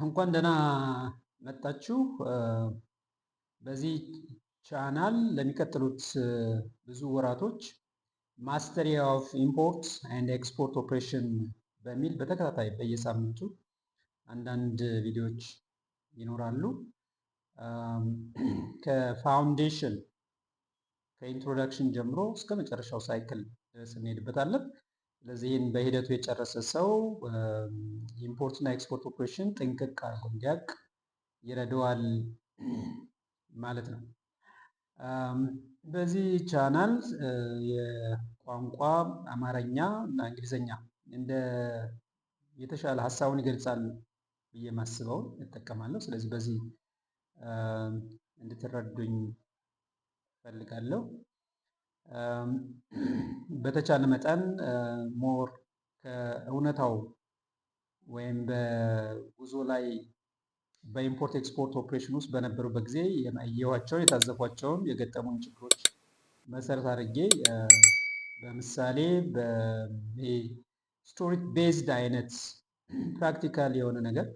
እንኳን ደህና መጣችሁ። በዚህ ቻናል ለሚቀጥሉት ብዙ ወራቶች ማስተሪ ኦፍ ኢምፖርት ኤንድ ኤክስፖርት ኦፕሬሽን በሚል በተከታታይ በየሳምንቱ አንዳንድ ቪዲዮዎች ይኖራሉ። ከፋውንዴሽን ከኢንትሮዳክሽን ጀምሮ እስከ መጨረሻው ሳይክል ድረስ እንሄድበታለን። ስለዚህ ይህን በሂደቱ የጨረሰ ሰው ኢምፖርት እና ኤክስፖርት ኦፕሬሽን ጥንቅቅ አድርጎ እንዲያውቅ ይረዳዋል ማለት ነው። በዚህ ቻናል የቋንቋ አማርኛ እና እንግሊዝኛ እንደ የተሻለ ሀሳቡን ይገልጻል ብዬ ማስበውን እጠቀማለሁ። ስለዚህ በዚህ እንድትረዱኝ እፈልጋለሁ። በተቻለ መጠን ሞር ከእውነታው ወይም በጉዞ ላይ በኢምፖርት ኤክስፖርት ኦፕሬሽን ውስጥ በነበሩበት ጊዜ ያየኋቸውን የታዘቧቸውን የገጠሙን ችግሮች መሰረት አድርጌ በምሳሌ በስቶሪ ቤዝድ አይነት ፕራክቲካል የሆነ ነገር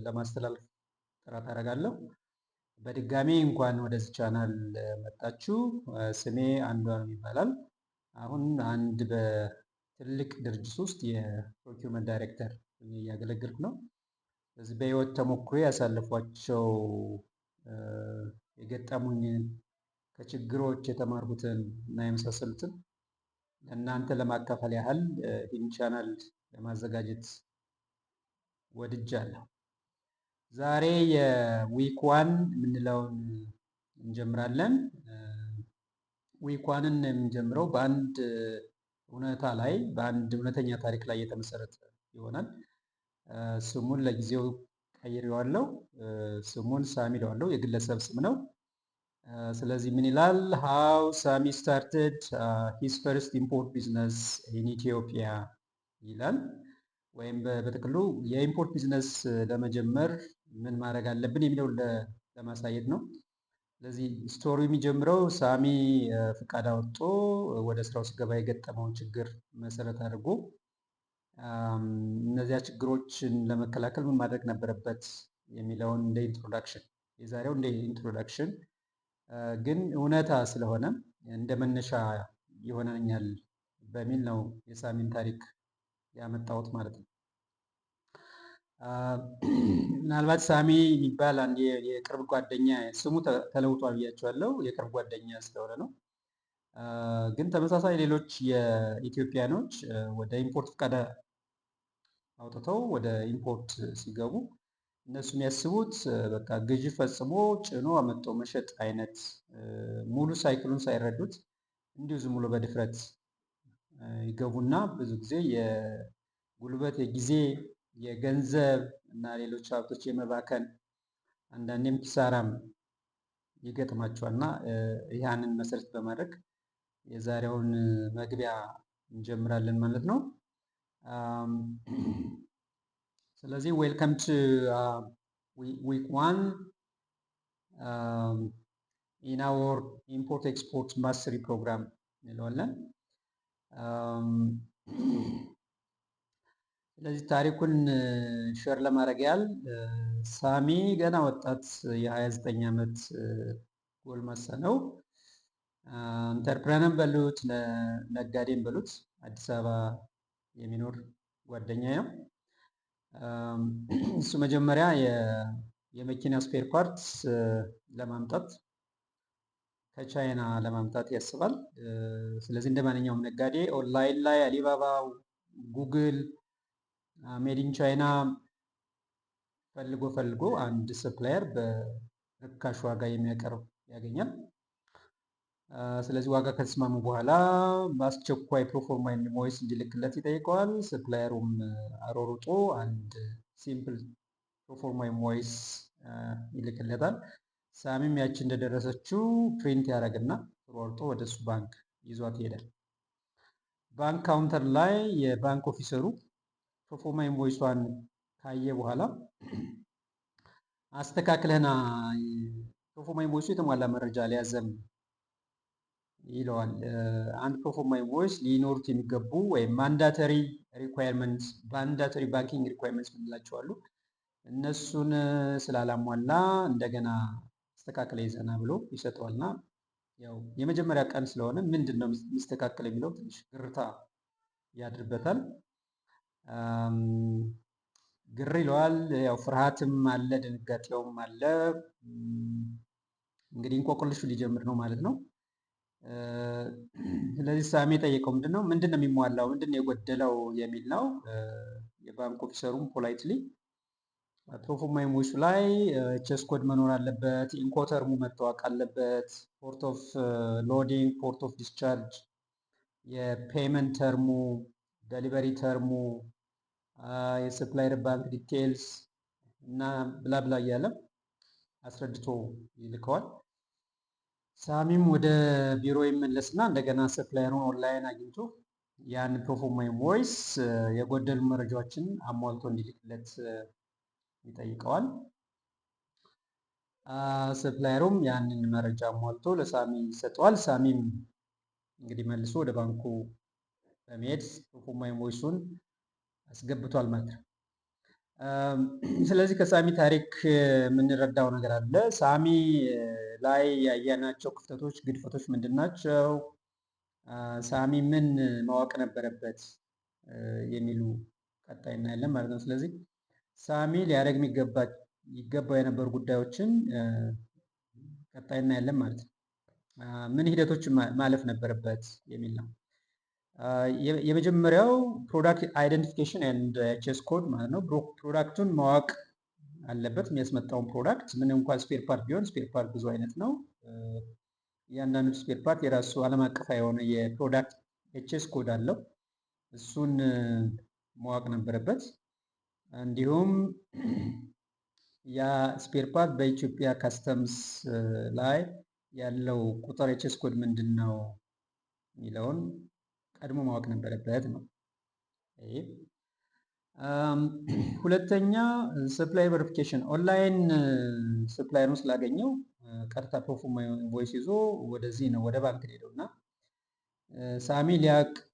ለማስተላለፍ ጥረት አደርጋለሁ። በድጋሚ እንኳን ወደዚህ ቻናል መጣችሁ። ስሜ አንዷለም ይባላል። አሁን አንድ በትልቅ ድርጅት ውስጥ የፕሮኪውመንት ዳይሬክተር እያገለገልኩ ነው። ስለዚህ በህይወት ተሞክሮ ያሳለፏቸው የገጠሙኝን ከችግሮች የተማርኩትን እና የመሳሰሉትን ለእናንተ ለማካፈል ያህል ይህን ቻናል ለማዘጋጀት ወድጃለሁ። ዛሬ የዊክ ዋን የምንለውን እንጀምራለን። ዊክ ዋንን የምንጀምረው በአንድ እውነታ ላይ በአንድ እውነተኛ ታሪክ ላይ የተመሰረተ ይሆናል። ስሙን ለጊዜው ቀይሬዋለሁ። ስሙን ሳሚ እለዋለሁ። የግለሰብ ስም ነው። ስለዚህ ምን ይላል? ሃው ሳሚ ስታርትድ ሂዝ ፈርስት ኢምፖርት ቢዝነስ ኢን ኢትዮጵያ ይላል። ወይም በጥቅሉ የኢምፖርት ቢዝነስ ለመጀመር ምን ማድረግ አለብን የሚለው ለማሳየት ነው። ስለዚህ ስቶሪው የሚጀምረው ሳሚ ፍቃድ አወጥቶ ወደ ስራው ሲገባ የገጠመውን ችግር መሰረት አድርጎ እነዚያ ችግሮችን ለመከላከል ምን ማድረግ ነበረበት የሚለውን እንደ ኢንትሮዳክሽን፣ የዛሬው እንደ ኢንትሮዳክሽን ግን እውነታ ስለሆነ እንደ መነሻ ይሆነኛል በሚል ነው የሳሚን ታሪክ ያመጣሁት ማለት ነው። ምናልባት ሳሚ የሚባል አንድ የቅርብ ጓደኛ ስሙ ተለውጧል ብያቸዋለሁ። የቅርብ ጓደኛ ስለሆነ ነው። ግን ተመሳሳይ ሌሎች የኢትዮጵያኖች ወደ ኢምፖርት ፈቃድ አውጥተው ወደ ኢምፖርት ሲገቡ እነሱ የሚያስቡት በቃ ግዢ ፈጽሞ ጭኖ አመጥቶ መሸጥ አይነት ሙሉ ሳይክሉን ሳይረዱት እንዲሁ ዝም ብሎ በድፍረት ይገቡና ብዙ ጊዜ የጉልበት፣ የጊዜ፣ የገንዘብ እና ሌሎች ሀብቶች የመባከን አንዳንዴም ኪሳራም ይገጥማቸዋል እና ያንን መሰረት በማድረግ የዛሬውን መግቢያ እንጀምራለን ማለት ነው። ስለዚህ ዌልከም ቱ ዊክ ዋን ኢን አወር ኢምፖርት ኤክስፖርት ማስተሪ ፕሮግራም እንለዋለን። ስለዚህ ታሪኩን ሼር ለማድረግ ያህል ሳሚ ገና ወጣት የ29 ዓመት ጎልማሳ ነው። ኢንተርፕረነር በሉት ነጋዴም በሉት አዲስ አበባ የሚኖር ጓደኛዬ ነው። እሱ መጀመሪያ የመኪና ስፔር ፓርትስ ለማምጣት ከቻይና ለማምጣት ያስባል። ስለዚህ እንደ ማንኛውም ነጋዴ ኦንላይን ላይ አሊባባ፣ ጉግል፣ ሜዲን ቻይና ፈልጎ አንድ ሰፕላየር በርካሽ ዋጋ የሚያቀርብ ያገኛል። ስለዚህ ዋጋ ከተስማሙ በኋላ በአስቸኳይ ፕሮፎርማ ኢንቮይስ እንዲልክለት ይጠይቀዋል። ሰፕላየሩም አሮርጦ አንድ ሲምፕል ፕሮፎርማ ኢንቮይስ ይልክለታል። ሳሚም ያቺ እንደደረሰችው ፕሪንት ያደርግና ሮርጦ ወደሱ ባንክ ይዟት ይሄዳል። ባንክ ካውንተር ላይ የባንክ ኦፊሰሩ ፕሮፎርማ ኢንቮይሷን ካየ በኋላ አስተካክለና ፕሮፎርማ ኢንቮይሱ የተሟላ መረጃ ሊያዘም ይለዋል። አንድ ፕሮፎርማ ኢንቮይስ ሊኖሩት የሚገቡ ወይም ማንዳተሪ ሪኳየርመንትስ ማንዳተሪ ባንኪንግ ሪኳየርመንትስ የምንላቸው አሉ። እነሱን ስላላሟላ እንደገና አስተካክለ ይዘና ብሎ ይሰጠዋልና ያው የመጀመሪያ ቀን ስለሆነ ምንድን ነው የሚስተካከል የሚለው ትንሽ ግርታ ያድርበታል። ግር ይለዋል። ያው ፍርሃትም አለ፣ ድንጋጤውም አለ። እንግዲህ እንቆቅልሹ ሊጀምር ነው ማለት ነው። ስለዚህ ሳሚ የጠየቀው ምንድነው የሚሟላው፣ ምንድነው የጎደለው የሚል ነው። የባንክ ኦፊሰሩም ፖላይትሊ ፕሮፎርማ ኢንቮይሱ ላይ ቼስ ኮድ መኖር አለበት፣ ኢንኮተርሙ መታወቅ አለበት፣ ፖርት ኦፍ ሎዲንግ፣ ፖርት ኦፍ ዲስቻርጅ፣ የፔመንት ተርሙ፣ ደሊቨሪ ተርሙ፣ የሰፕላየር ባንክ ዲቴልስ እና ብላብላ እያለ አስረድቶ ይልከዋል። ሳሚም ወደ ቢሮ ይመለስና እንደገና ሰፕላየሩን ኦንላይን አግኝቶ ያን ፕሮፎርማ ኢንቮይስ የጎደሉ መረጃዎችን አሟልቶ እንዲልክለት ይጠይቀዋል። ሰፕላየሩም ያንን መረጃ አሟልቶ ለሳሚ ይሰጠዋል። ሳሚም እንግዲህ መልሶ ወደ ባንኩ በመሄድ ፕሮፎርማ ኢንቮይሱን አስገብቷል ማለት ነው። ስለዚህ ከሳሚ ታሪክ የምንረዳው ነገር አለ። ሳሚ ላይ ያየናቸው ክፍተቶች፣ ግድፈቶች ምንድን ናቸው? ሳሚ ምን ማወቅ ነበረበት የሚሉ ቀጣይ እናያለን ማለት ነው። ስለዚህ ሳሚ ሊያደርግ ይገባው የነበሩ ጉዳዮችን ቀጣይ እናያለን ማለት ነው። ምን ሂደቶችን ማለፍ ነበረበት የሚል ነው። የመጀመሪያው ፕሮዳክት አይደንቲፊኬሽን ኤንድ ቼስ ኮድ ማለት ነው። ፕሮዳክቱን ማወቅ አለበት። የሚያስመጣውን ፕሮዳክት ምን እንኳን ስፔር ፓርት ቢሆን ስፔር ፓርት ብዙ አይነት ነው። እያንዳንዱ ስፔር ፓርት የራሱ ዓለም አቀፍ የሆነ የፕሮዳክት ቼስ ኮድ አለው። እሱን ማወቅ ነበረበት። እንዲሁም ያ ስፔር ፓርት በኢትዮጵያ ካስተምስ ላይ ያለው ቁጥር የቼስ ኮድ ምንድን ነው የሚለውን ቀድሞ ማወቅ ነበረበት ነው። ሁለተኛ ሰፕላይ ቨሪፊኬሽን፣ ኦንላይን ሰፕላየሩን ስላገኘው ቀጥታ ፕሮፎርማ ኢንቮይስ ይዞ ወደዚህ ነው ወደ ባንክ ሄደው እና ሳሚ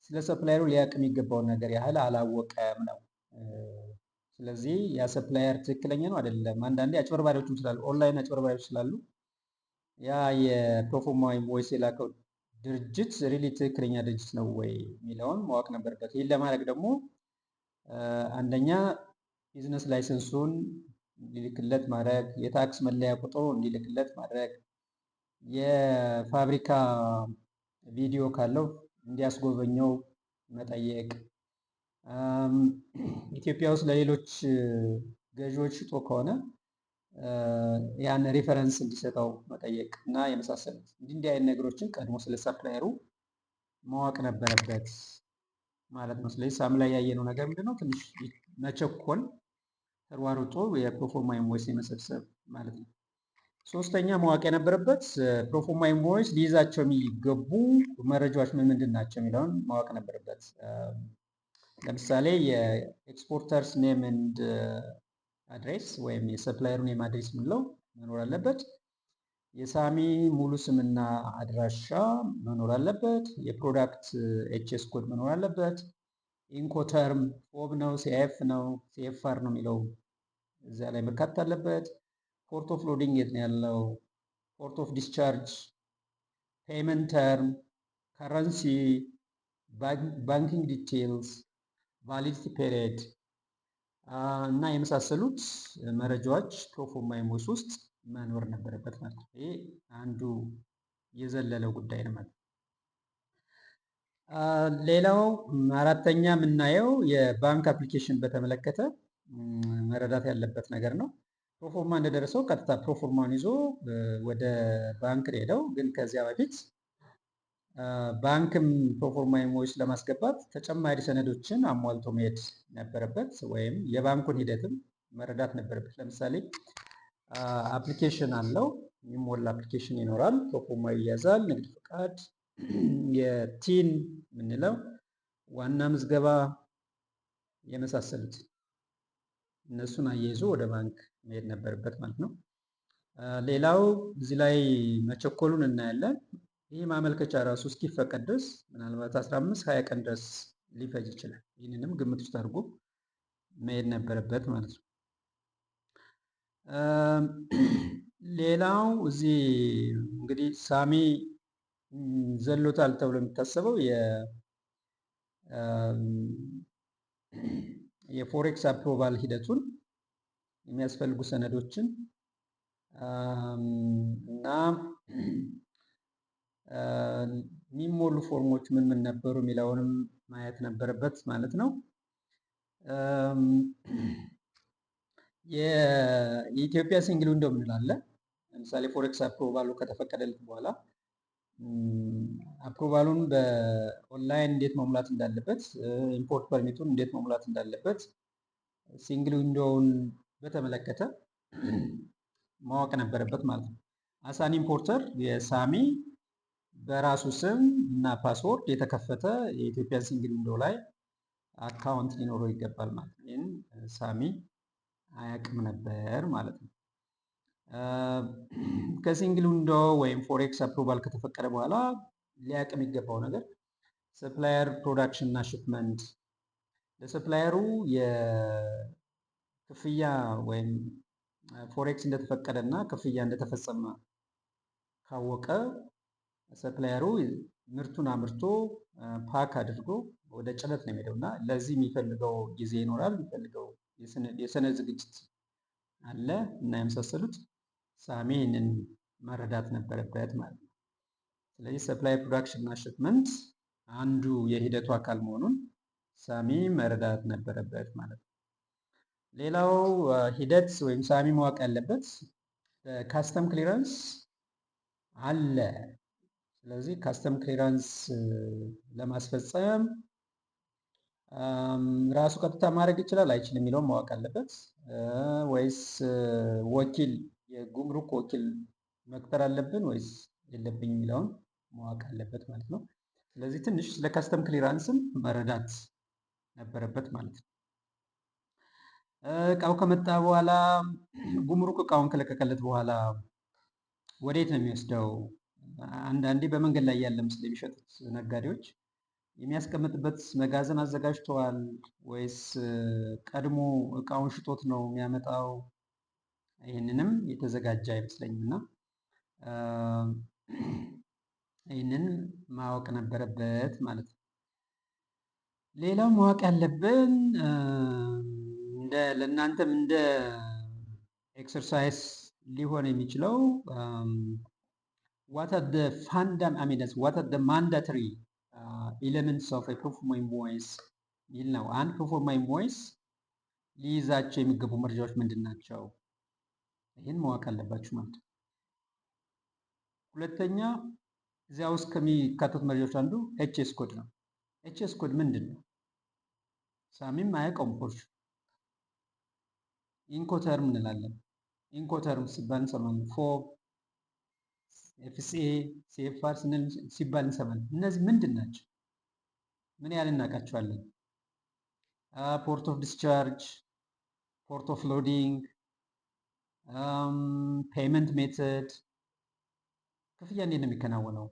ስለ ሰፕላየሩ ሊያውቅ የሚገባውን ነገር ያህል አላወቀም ነው። ስለዚህ ያ ሰፕላየር ትክክለኛ ነው አይደለም፣ አንዳንዴ አጭበርባሪዎችም ስላሉ ኦንላይን አጭበርባሪዎች ስላሉ ያ የፕሮፎርማ ኢንቮይስ የላከው ድርጅት ሪሊ ትክክለኛ ድርጅት ነው ወይ የሚለውን ማወቅ ነበረበት። ይህን ለማድረግ ደግሞ አንደኛ ቢዝነስ ላይሰንሱን እንዲልክለት ማድረግ፣ የታክስ መለያ ቁጥሩ እንዲልክለት ማድረግ፣ የፋብሪካ ቪዲዮ ካለው እንዲያስጎበኘው መጠየቅ፣ ኢትዮጵያ ውስጥ ለሌሎች ገዢዎች ሽጦ ከሆነ ያን ሪፈረንስ እንዲሰጠው መጠየቅ እና የመሳሰሉት እንዲህ አይነት ነገሮችን ቀድሞ ስለ ሰፕላየሩ ማወቅ ነበረበት ማለት ነው። ስለዚህ ሳሚ ላይ ያየነው ነገር ምንድነው? ትንሽ መቸኮል፣ ተሯሩጦ የፕሮፎርማ ኢንቮይስ የመሰብሰብ ማለት ነው። ሶስተኛ ማወቅ የነበረበት ፕሮፎርማ ኢንቮይስ ሊይዛቸው የሚገቡ መረጃዎች ምንድን ናቸው የሚለውን ማወቅ ነበረበት። ለምሳሌ የኤክስፖርተርስ ኔም ኤንድ አድሬስ ወይም የሰፕላየሩ ኔም አድሬስ የምንለው መኖር አለበት። የሳሚ ሙሉ ስምና አድራሻ መኖር አለበት። የፕሮዳክት ኤችኤስ ኮድ መኖር አለበት። ኢንኮተርም ፎብ ነው፣ ሲኤፍ ነው፣ ሲኤፍአር ነው የሚለው እዚያ ላይ መካተት አለበት። ፖርት ኦፍ ሎዲንግ የት ነው ያለው? ፖርት ኦፍ ዲስቻርጅ፣ ፔመንት ተርም፣ ከረንሲ፣ ባንኪንግ ዲቴይልስ፣ ቫሊዲቲ ፔሪድ እና የመሳሰሉት መረጃዎች ፕሮፎርማ ኢንቮይስ ውስጥ መኖር ነበረበት ማለት ነው። ይሄ አንዱ የዘለለው ጉዳይ ነው ማለት ነው። ሌላው አራተኛ የምናየው የባንክ አፕሊኬሽን በተመለከተ መረዳት ያለበት ነገር ነው። ፕሮፎርማ እንደደረሰው ቀጥታ ፕሮፎርማን ይዞ ወደ ባንክ ሄደው፣ ግን ከዚያ በፊት ባንክም ፕሮፎርማ ኢንቮይስ ለማስገባት ተጨማሪ ሰነዶችን አሟልቶ መሄድ ነበረበት፣ ወይም የባንኩን ሂደትም መረዳት ነበረበት። ለምሳሌ አፕሊኬሽን አለው፣ የሚሞላ አፕሊኬሽን ይኖራል። ፕሮፎርማ ይያዛል፣ ንግድ ፈቃድ፣ የቲን የምንለው ዋና ምዝገባ የመሳሰሉት እነሱን አያይዞ ወደ ባንክ መሄድ ነበረበት ማለት ነው። ሌላው እዚህ ላይ መቸኮሉን እናያለን። ይህ ማመልከቻ ራሱ እስኪፈቀድ ድረስ ምናልባት 15-20 ቀን ድረስ ሊፈጅ ይችላል። ይህንንም ግምት ውስጥ አድርጎ መሄድ ነበረበት ማለት ነው። ሌላው እዚህ እንግዲህ ሳሚ ዘሎታል ተብሎ የሚታሰበው የፎሬክስ አፕሮቫል ሂደቱን የሚያስፈልጉ ሰነዶችን እና የሚሞሉ ፎርሞች ምን ምን ነበሩ የሚለውንም ማየት ነበረበት ማለት ነው። የኢትዮጵያ ሲንግል ዊንዶ እንላለን። ለምሳሌ ፎሬክስ አፕሮቫሉ ከተፈቀደለት በኋላ አፕሮቫሉን በኦንላይን እንዴት መሙላት እንዳለበት፣ ኢምፖርት ፐርሚቱን እንዴት መሙላት እንዳለበት ሲንግል ዊንዶውን በተመለከተ ማወቅ ነበረበት ማለት ነው። አሳን ኢምፖርተር የሳሚ በራሱ ስም እና ፓስወርድ የተከፈተ የኢትዮጵያ ሲንግል ዊንዶ ላይ አካውንት ሊኖረው ይገባል ማለት ነው። ይህን ሳሚ አያውቅም ነበር ማለት ነው። ከሲንግል ዊንዶ ወይም ፎሬክስ አፕሮቫል ከተፈቀደ በኋላ ሊያውቅ የሚገባው ነገር ሰፕላየር ፕሮዳክሽን እና ሽፕመንት፣ ለሰፕላየሩ የክፍያ ወይም ፎሬክስ እንደተፈቀደ እና ክፍያ እንደተፈጸመ ካወቀ ሰፕላየሩ ምርቱን አምርቶ ፓክ አድርጎ ወደ ጭነት ነው የሚሄደው እና ለዚህ የሚፈልገው ጊዜ ይኖራል፣ የሚፈልገው የሰነድ ዝግጅት አለ እና የመሳሰሉት ሳሚ ይህንን መረዳት ነበረበት ማለት ነው። ስለዚህ ሰፕላይ ፕሮዳክሽን እና ሽፕመንት አንዱ የሂደቱ አካል መሆኑን ሳሚ መረዳት ነበረበት ማለት ነው። ሌላው ሂደት ወይም ሳሚ ማወቅ ያለበት ካስተም ክሊራንስ አለ። ስለዚህ ካስተም ክሊራንስ ለማስፈጸም ራሱ ቀጥታ ማድረግ ይችላል አይችልም የሚለውን ማወቅ አለበት፣ ወይስ ወኪል የጉምሩክ ወኪል መቅጠር አለብን ወይስ የለብኝ የሚለውን ማወቅ አለበት ማለት ነው። ስለዚህ ትንሽ ስለ ካስተም ክሊራንስም መረዳት ነበረበት ማለት ነው። እቃው ከመጣ በኋላ ጉምሩክ እቃውን ከለቀቀለት በኋላ ወዴት ነው የሚወስደው? አንዳንዴ በመንገድ ላይ ያለ ምስል የሚሸጡት ነጋዴዎች የሚያስቀምጥበት መጋዘን አዘጋጅተዋል ወይስ ቀድሞ እቃውን ሽጦት ነው የሚያመጣው? ይህንንም የተዘጋጀ አይመስለኝም እና ይህንን ማወቅ ነበረበት ማለት ነው። ሌላው ማወቅ ያለብን ለእናንተም እንደ ኤክሰርሳይዝ ሊሆን የሚችለው what are the mandatory elements of a ፕሮፎርማ ኢንቮይስ ይል ነው። አንድ ፕሮፎርማ ኢንቮይስ ሊይዛቸው የሚገቡ መረጃዎች ምንድን ናቸው? ይህን ማወቅ አለባችሁ ማለት ነው። ሁለተኛ እዚያ ውስጥ ከሚካተቱ መረጃዎች አንዱ ኤችኤስ ኮድ ነው። ኤችኤስ ኮድ ምንድን ነው? ሳሚም አያውቀውም። ፖርሽ ኢንኮተርም እንላለን። ኢንኮተርም ሲባል እንሰማለን። ፎብ፣ ኤፍሲኤ፣ ሲኤፍአር ሲባል እንሰማለን። እነዚህ ምንድን ናቸው? ምን ያህል እናውቃቸዋለን? ፖርት ኦፍ ዲስቻርጅ፣ ፖርት ኦፍ ሎዲንግ፣ ፔይመንት ሜተድ፣ ክፍያ እንዴት ነው የሚከናወነው?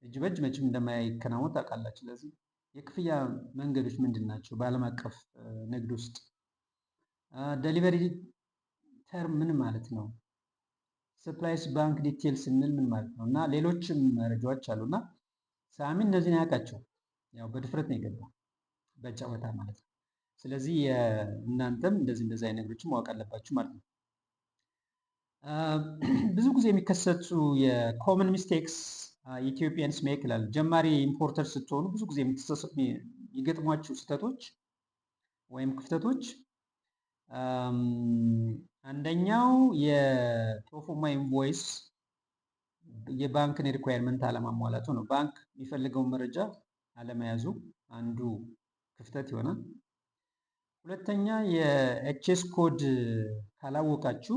እጅ በእጅ መቼም እንደማይከናወን ታውቃላችሁ። ስለዚህ የክፍያ መንገዶች ምንድን ናቸው? በዓለም አቀፍ ንግድ ውስጥ ደሊቨሪ ተርም ምን ማለት ነው? ሰፕላይስ ባንክ ዲቴል ስንል ምን ማለት ነው? እና ሌሎችም መረጃዎች አሉና ሳሚ እነዚህን አያውቃቸው። ያው በድፍረት ነው የገባው በጨዋታ ማለት ነው። ስለዚህ እናንተም እንደዚህ አይነት ነገሮችን ማወቅ አለባችሁ ማለት ነው። ብዙ ጊዜ የሚከሰቱ የኮመን ሚስቴክስ ኢትዮጵያንስ ሜክ ይላል። ጀማሪ ኢምፖርተር ስትሆኑ ብዙ ጊዜ የሚገጥሟችሁ ስህተቶች ወይም ክፍተቶች አንደኛው የፕሮፎርማ ኢንቮይስ የባንክን ሪኳየርመንት አለማሟላቱ ነው። ባንክ የሚፈልገውን መረጃ አለመያዙ አንዱ ክፍተት ይሆናል። ሁለተኛ የኤችኤስ ኮድ ካላወቃችሁ